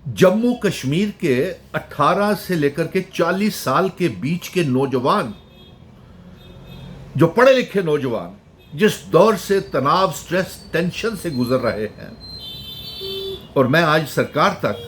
जम्मू कश्मीर के 18 से लेकर के 40 साल के बीच के नौजवान, जो पढ़े लिखे नौजवान जिस दौर से तनाव, स्ट्रेस, टेंशन से गुजर रहे हैं, और मैं आज सरकार तक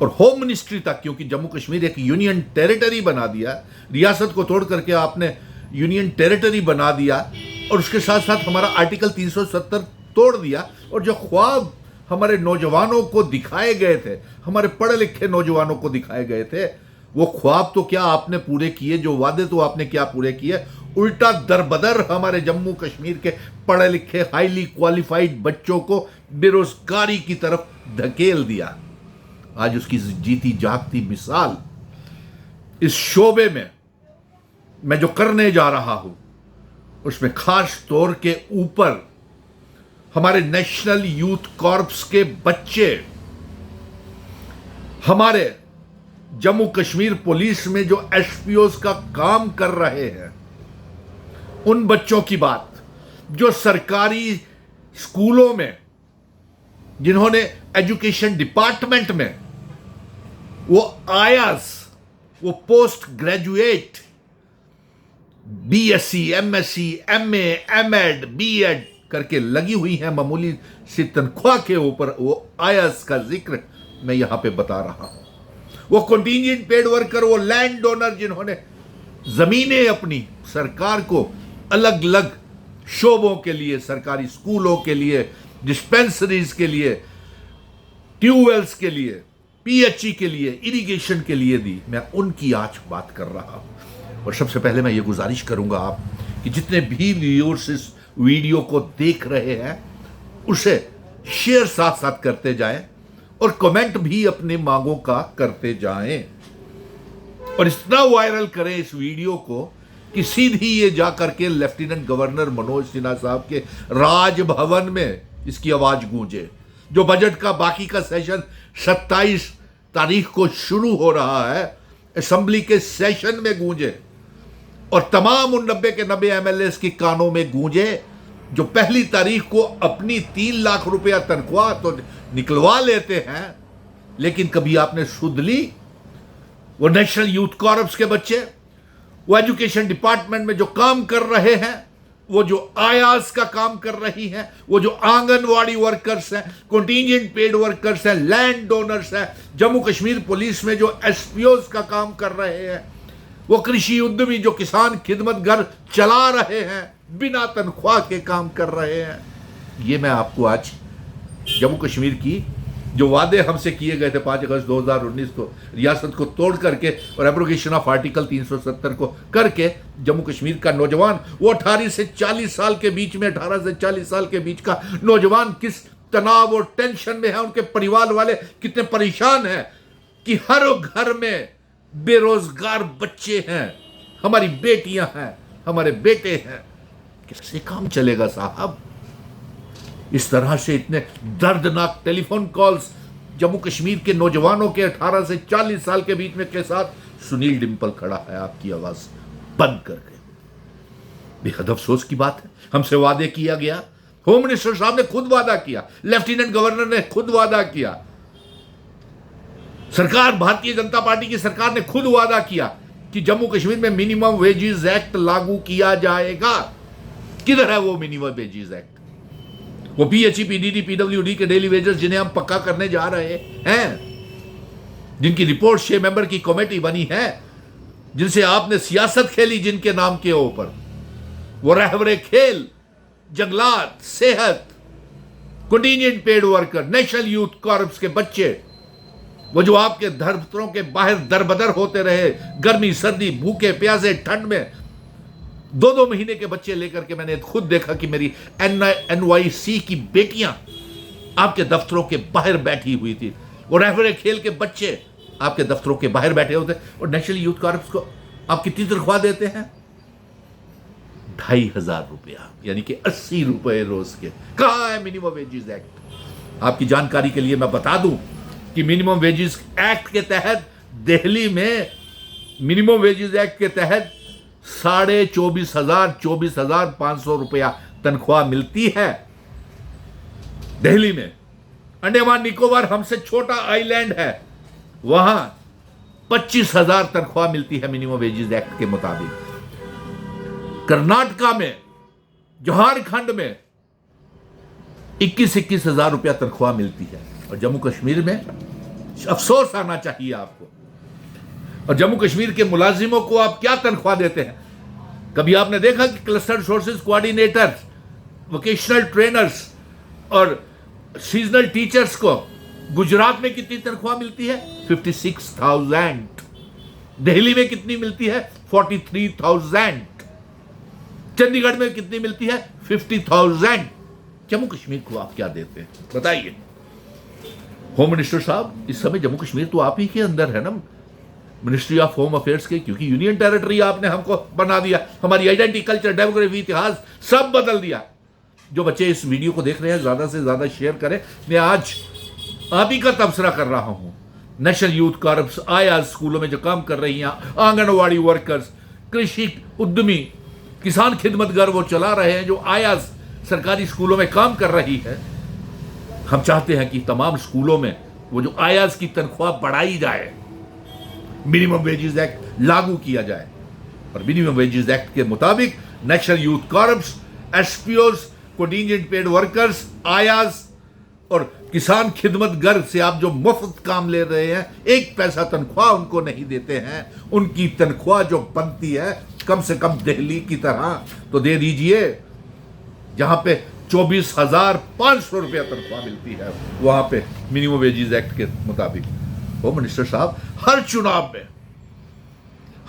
और होम मिनिस्ट्री तक, क्योंकि जम्मू कश्मीर एक यूनियन टेरिटरी बना दिया, रियासत को तोड़ करके आपने यूनियन टेरिटरी बना दिया, और उसके साथ साथ हमारा आर्टिकल 370 तोड़ दिया। और जो ख्वाब हमारे नौजवानों को दिखाए गए थे, हमारे पढ़े लिखे नौजवानों को दिखाए गए थे, वो ख्वाब तो क्या आपने पूरे किए, जो वादे तो आपने क्या पूरे किए, उल्टा दरबदर हमारे जम्मू कश्मीर के पढ़े लिखे हाईली क्वालिफाइड बच्चों को बेरोजगारी की तरफ धकेल दिया। आज उसकी जीती जागती मिसाल इस शोबे में मैं जो करने जा रहा हूं, उसमें खास तौर के ऊपर हमारे नेशनल यूथ कॉर्प्स के बच्चे, हमारे जम्मू कश्मीर पुलिस में जो एसपीओस का काम कर रहे हैं, उन बच्चों की बात जो सरकारी स्कूलों में, जिन्होंने एजुकेशन डिपार्टमेंट में वो आयास, वो post graduate BSc, MSc, MA, MEd, BEd करके लगी हुई है, मामूली सी तनख्वाह के ऊपर वो आयास का जिक्र मैं यहां पे बता रहा हूं। वो कंटीजेंट पेड वर्कर, वो लैंड ओनर जिन्होंने जमीनें अपनी सरकार को अलग अलग शोबों के लिए, सरकारी स्कूलों के लिए, डिस्पेंसरीज के लिए, ट्यूबवेल्स के लिए, पीएचई के लिए, इरिगेशन के लिए दी, मैं उनकी आज बात कर रहा हूं। और सबसे पहले मैं ये गुजारिश करूंगा आप कि जितने भी व्यूअर्स इस वीडियो को देख रहे हैं, उसे शेयर साथ साथ करते जाएं और कमेंट भी अपने मांगों का करते जाएं, और इतना वायरल करें इस वीडियो को कि सीधी ये जाकर के लेफ्टिनेंट गवर्नर मनोज सिन्हा साहब के राजभवन में इसकी आवाज गूंजे। जो बजट का बाकी का सेशन 27 तारीख को शुरू हो रहा है, असेंबली के सेशन में गूंजे, और तमाम उन 90 के 90 एमएलएस की कानों में गूंजे जो पहली तारीख को अपनी 3 लाख रुपया तनख्वाह तो निकलवा लेते हैं, लेकिन कभी आपने सुध ली? वो नेशनल यूथ कॉर्प्स के बच्चे, वो एजुकेशन डिपार्टमेंट में जो काम कर रहे हैं, वो जो आयास का काम कर रही हैं, वो जो आंगनवाड़ी वर्कर्स हैं, कंटीजेंट पेड वर्कर्स हैं, लैंड ओनर्स हैं, जम्मू कश्मीर पुलिस में जो एसपीओस का काम कर रहे हैं, वो कृषि उद्यमी जो किसान खिदमत घर चला रहे हैं, बिना तनख्वाह के काम कर रहे हैं। ये मैं आपको आज जम्मू कश्मीर की जो वादे हमसे किए गए थे 5 अगस्त 2019 को रियासत को तोड़ करके और एब्रोगेशन ऑफ आर्टिकल 370 को करके, जम्मू कश्मीर का नौजवान, वो 18 से 40 साल के बीच में, 18 से 40 साल के बीच का नौजवान किस तनाव और टेंशन में है, उनके परिवार वाले कितने परेशान हैं कि हर घर में बेरोजगार बच्चे हैं, हमारी बेटियां हैं, हमारे बेटे हैं। कैसे काम चलेगा साहब? इस तरह से इतने दर्दनाक टेलीफोन कॉल्स जम्मू कश्मीर के नौजवानों के 18 से 40 साल के बीच में के साथ सुनील डिंपल खड़ा है आपकी आवाज बंद करके। बेहद अफसोस की बात है। हमसे वादे किया गया, होम मिनिस्टर साहब ने खुद वादा किया, लेफ्टिनेंट गवर्नर ने खुद वादा किया, सरकार, भारतीय जनता पार्टी की सरकार ने खुद वादा किया कि जम्मू कश्मीर में मिनिमम वेजेस एक्ट लागू किया जाएगा। किधर है वो मिनिमम वेजेस एक्ट? वो पीएचई, पीडीडी, पीडब्ल्यूडी के डेली वेजेस जिन्हें हम पक्का करने जा रहे हैं, जिनकी रिपोर्ट 6 मेंबर की कमेटी बनी है, जिनसे आपने सियासत खेली, जिनके नाम के ऊपर वो रहबरे खेल, जंगलात, सेहत, contingent paid worker, national youth corps के बच्चे, वो जो आपके दफ्तरों के बाहर दरबदर होते रहे, गर्मी, सर्दी, भूखे प्यासे, ठंड में 2-2 महीने के बच्चे लेकर के मैंने खुद देखा कि मेरी एनवाईसी की बेटियां आपके दफ्तरों के बाहर बैठी हुई थी। वो रहबरे खेल के बच्चे आपके दफ्तरों के बाहर बैठे होते, और नेशनल यूथ कॉर्प्स को आप कितनी तनख्वाह देते हैं? 2,500 रुपया, यानी कि 80 रुपए रोज के। कहां है मिनिमम वेजेस एक्ट? आपकी जानकारी के लिए मैं बता दूं कि मिनिमम वेजेस एक्ट के तहत दिल्ली में मिनिमम वेजेस एक्ट के तहत 24,500 रुपया तनख्वाह मिलती है दिल्ली में। अंडमान निकोबार हमसे छोटा आइलैंड है, वहां 25,000 तनख्वाह मिलती है मिनिमम वेजेस एक्ट के मुताबिक। कर्नाटका में, झारखंड में 21-21 हजार रुपया तनख्वाह मिलती है। और जम्मू कश्मीर में अफसोस आना चाहिए आपको, और जम्मू कश्मीर के मुलाजिमों को आप क्या तनख्वाह देते हैं? कभी आपने देखा कि cluster resources coordinators, vocational trainers और सीजनल टीचर्स को गुजरात में कितनी तनख्वाह मिलती है? 56,000। दिल्ली में कितनी मिलती है? 43,000। चंडीगढ़ में कितनी मिलती है? 50,000। जम्मू कश्मीर को आप क्या देते हैं बताइए? होम मिनिस्टर साहब, इस समय जम्मू कश्मीर तो आप ही के अंदर है ना, मिनिस्ट्री ऑफ होम अफेयर्स के, क्योंकि यूनियन टेरिटरी आपने हमको बना दिया, हमारी आइडेंटिटी, कल्चर, डेमोग्राफी, इतिहास सब बदल दिया। जो बच्चे इस वीडियो को देख रहे हैं ज्यादा से ज्यादा शेयर करें। मैं आज आप ही का तबसरा कर रहा हूं। नेशनल यूथ कॉर्प्स, आया स्कूलों में जो काम कर रही हैं, आंगनवाड़ी वर्कर्स, कृषि उद्यमी, किसान खिदमतगर वो चला रहे हैं, जो आया सरकारी स्कूलों में काम कर रही है। हम चाहते हैं कि तमाम स्कूलों में वो जो आयाज की तनख्वाह बढ़ाई जाए, मिनिमम वेजेस एक्ट लागू किया जाए, और मिनिमम वेजेस एक्ट के मुताबिक national youth corps, SPOs, contingent paid workers, आयाज और किसान खिदमतगर से आप जो मुफ्त काम ले रहे हैं, एक पैसा तनख्वाह उनको नहीं देते हैं, उनकी तनख्वाह जो बनती है कम से कम दिल्ली की तरह तो दे दीजिए, जहां पे 24,500 रुपया तनख्वाह मिलती है, वहां पे मिनिमम वेजेस एक्ट के मुताबिक। होम मिनिस्टर साहब, हर चुनाव में,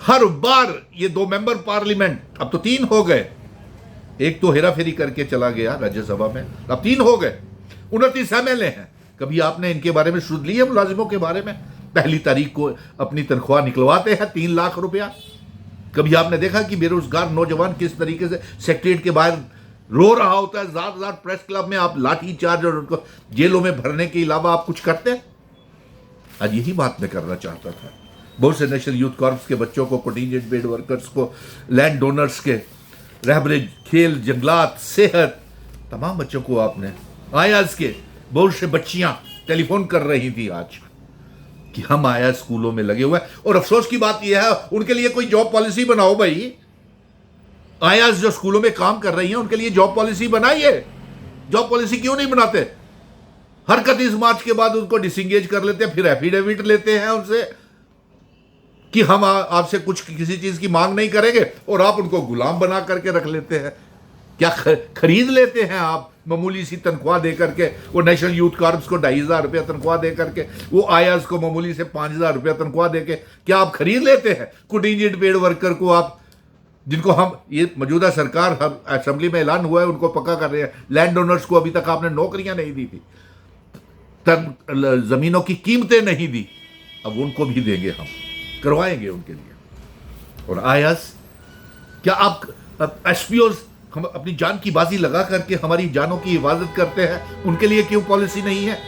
हर बार ये 2 मेंबर पार्लियामेंट, अब तो 3 हो गए, एक तो हेरा फेरी करके चला गया राज्यसभा में, अब 3 हो गए, 29 एमएलए हैं। कभी आपने इनके बारे में सुन लिया? मुलाजिमों के बारे में पहली तारीख को अपनी तनख्वाह निकलवाते हैं 3 लाख रुपया। कभी आपने देखा कि बेरोजगार नौजवान किस तरीके से सेक्रेटरीट के बाहर रो रहा होता है? ज़्यादा प्रेस क्लब में आप लाठी चार्ज और उनको जेलों में भरने के अलावा आप कुछ करते हैं? आज यही बात मैं करना चाहता था। बहुत से नेशनल यूथ कॉर्प्स के बच्चों को, कंटिंजेंट पेड वर्कर्स को, लैंड डोनर्स के, रहबरे खेल, जंगलात, सेहत, तमाम बच्चों को आपने, आयाज के बहुत से बच्चियां टेलीफोन कर रही थी आज कि हम आया स्कूलों में लगे हुए हैं। और अफसोस की बात यह है, उनके लिए कोई जॉब पॉलिसी बनाओ भाई। आयाज जो स्कूलों में काम कर रही हैं उनके लिए जॉब पॉलिसी बनाइए। जॉब पॉलिसी क्यों नहीं बनाते? हर 31 मार्च के बाद उनको डिसंगेज कर लेते हैं, फिर एफिडेविट लेते हैं उनसे कि हम आपसे कुछ किसी चीज की मांग नहीं करेंगे, और आप उनको गुलाम बना करके रख लेते हैं। क्या खरीद लेते हैं आप मामूली सी तनख्वाह दे करके? वो नेशनल यूथ कॉर्प्स को 2,500 रुपया तनख्वाह दे करके, वो आयाज को मामूली से 5,000 रुपया तनख्वाह दे के क्या आप खरीद लेते हैं? कंटिंजेंट पेड वर्कर को आप, जिनको हम, ये मौजूदा सरकार, हम असेंबली में ऐलान हुआ है, उनको पक्का कर रहे हैं। लैंड डोनर्स को अभी तक आपने नौकरियां नहीं दी थी, जमीनों की कीमतें नहीं दी, अब उनको भी देंगे, हम करवाएंगे उनके लिए। और आयास, क्या आप एसपीओज हम अपनी जान की बाजी लगा करके हमारी जानों की हिफाजत करते हैं, उनके लिए क्यों पॉलिसी नहीं है?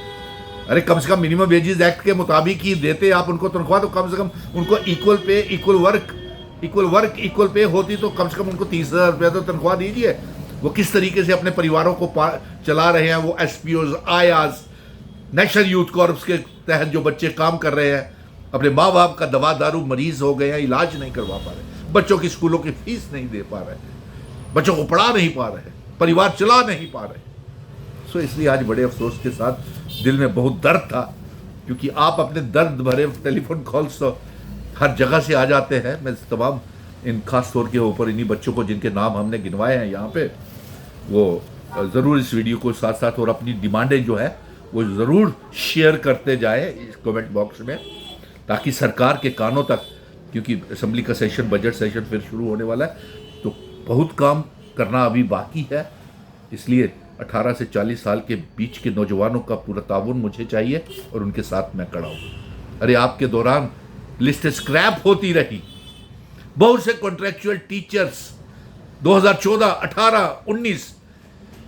अरे कम से कम मिनिमम वेजेस एक्ट के मुताबिक ही देते आप उनको तनख्वाह, तो कम से कम उनको equal pay, equal work equal pay होती तो कम से कम उनको 30,000 रुपया तो तनख्वाह दीजिए। वो किस तरीके से अपने परिवारों को चला रहे हैं, वो एसपीओज, आयाज, नेशनल यूथ कॉर्प्स के तहत जो बच्चे काम कर रहे हैं, अपने माँ बाप का दवा दारू मरीज हो गए हैं, इलाज नहीं करवा पा रहे, बच्चों की स्कूलों की फीस नहीं दे पा रहे, बच्चों को पढ़ा नहीं पा रहे, परिवार चला नहीं पा रहे। सो इसलिए आज बड़े अफसोस के साथ दिल में बहुत दर्द था, क्योंकि आप अपने दर्द भरे टेलीफोन कॉल्स तो हर जगह से आ जाते हैं। मैं तमाम इन खास तौर के ऊपर इन्हीं बच्चों को जिनके नाम हमने गिनवाए हैं यहाँ पे, वो ज़रूर इस वीडियो को साथ साथ और अपनी डिमांडें जो है वो ज़रूर शेयर करते जाए इस कमेंट बॉक्स में, ताकि सरकार के कानों तक, क्योंकि असेंबली का सेशन, बजट सेशन फिर शुरू होने वाला है, तो बहुत काम करना अभी बाकी है। इसलिए 18 से 40 साल के बीच के नौजवानों का पूरा ताउन मुझे चाहिए और उनके साथ मैं खड़ा हूँ। अरे आपके दौरान लिस्ट स्क्रैप होती रही, बहुत से कॉन्ट्रेक्चुअल टीचर्स 2014, 18, 19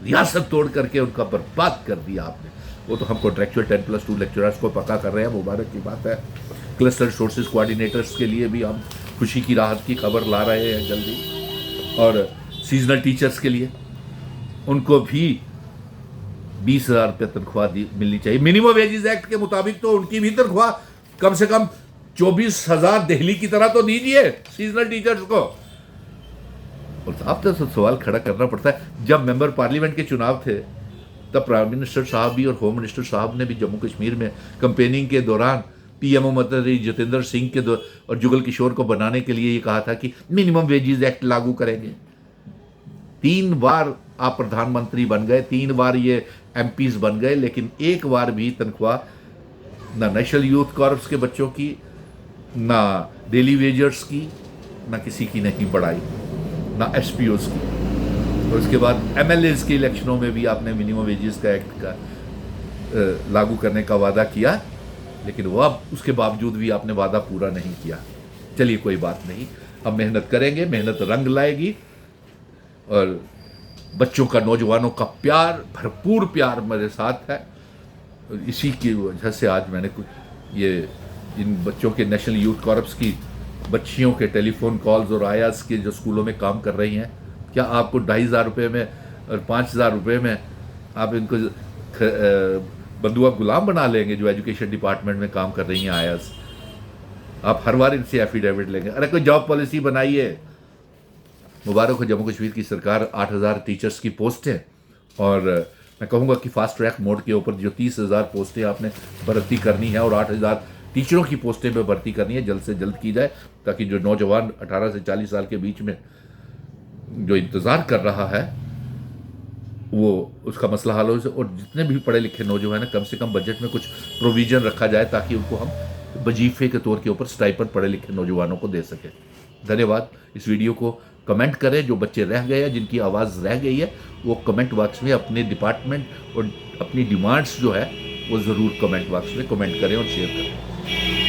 रियासत तोड़ करके उनका बर्बाद कर दिया आपने। वो तो हम कॉन्ट्रेक्चुअल 10+2 लेक्चरर्स को पक्का कर रहे हैं, मुबारक की बात है। क्लस्टर रिसोर्सेज कोऑर्डिनेटर्स के लिए भी हम खुशी की राहत की खबर ला रहे हैं जल्दी, और सीजनल टीचर्स के लिए उनको भी 20,000 रुपये तनख्वाह मिलनी चाहिए। मिनिमम वेजेस एक्ट के मुताबिक तो उनकी भी तनख्वाह कम से कम 24,000 दिल्ली की तरह तो दीजिए सीजनल टीचर्स को। और साहब तो सवाल खड़ा करना पड़ता है, जब मेंबर पार्लियामेंट के चुनाव थे तब प्राइम मिनिस्टर साहब भी और होम मिनिस्टर साहब ने भी जम्मू कश्मीर में कैंपेनिंग के दौरान पीएमओ मंत्री जितेंद्र सिंह के और जुगल किशोर को बनाने के लिए ये कहा था कि मिनिमम वेजेस एक्ट लागू करेंगे। 3 बार आप प्रधानमंत्री बन गए, 3 बार ये एमपीज बन गए, लेकिन एक बार भी तनख्वाह ना नेशनल यूथ कॉर्प्स के बच्चों की, ना डेली वेजर्स की, ना किसी की नहीं बढ़ाई, ना एसपीओस की। और उसके बाद एमएलएस के इलेक्शनों में भी आपने मिनिमम वेजेस का एक्ट का लागू करने का वादा किया, लेकिन वो अब उसके बावजूद भी आपने वादा पूरा नहीं किया। चलिए कोई बात नहीं, अब मेहनत करेंगे, मेहनत रंग लाएगी और बच्चों का, नौजवानों का प्यार, भरपूर प्यार मेरे साथ है। और इसी की वजह से आज मैंने कुछ ये इन बच्चों के नेशनल यूथ कॉर्प्स की बच्चियों के टेलीफोन कॉल्स और आयास के जो स्कूलों में काम कर रही हैं, क्या आपको 2,500 रुपये में और 5,000 रुपये में आप इनको बंधुआ गुलाम बना लेंगे जो एजुकेशन डिपार्टमेंट में काम कर रही हैं आयास? आप हर बार इनसे एफिडेविट लेंगे। अरे कोई जॉब पॉलिसी बनाइए। मुबारक हो जम्मू कश्मीर की सरकार, 8,000 टीचर्स की पोस्ट है और मैं कहूँगा कि फास्ट ट्रैक मोड के ऊपर जो 30,000 पोस्टें आपने भर्ती करनी है और 8,000 टीचरों की पोस्टें पे भर्ती करनी है, जल्द से जल्द की जाए, ताकि जो नौजवान 18 से 40 साल के बीच में जो इंतज़ार कर रहा है वो उसका मसला हल हो। और जितने भी पढ़े लिखे नौजवान हैं, कम से कम बजट में कुछ प्रोविज़न रखा जाए ताकि उनको हम वजीफे के तौर के ऊपर स्टाइपेंड पढ़े लिखे नौजवानों को दे सकें। धन्यवाद। इस वीडियो को कमेंट करें, जो बच्चे रह गए हैं, जिनकी आवाज़ रह गई है, वो कमेंट बॉक्स में अपने डिपार्टमेंट और अपनी डिमांड्स जो है वो ज़रूर कमेंट बॉक्स में कमेंट करें और शेयर करें।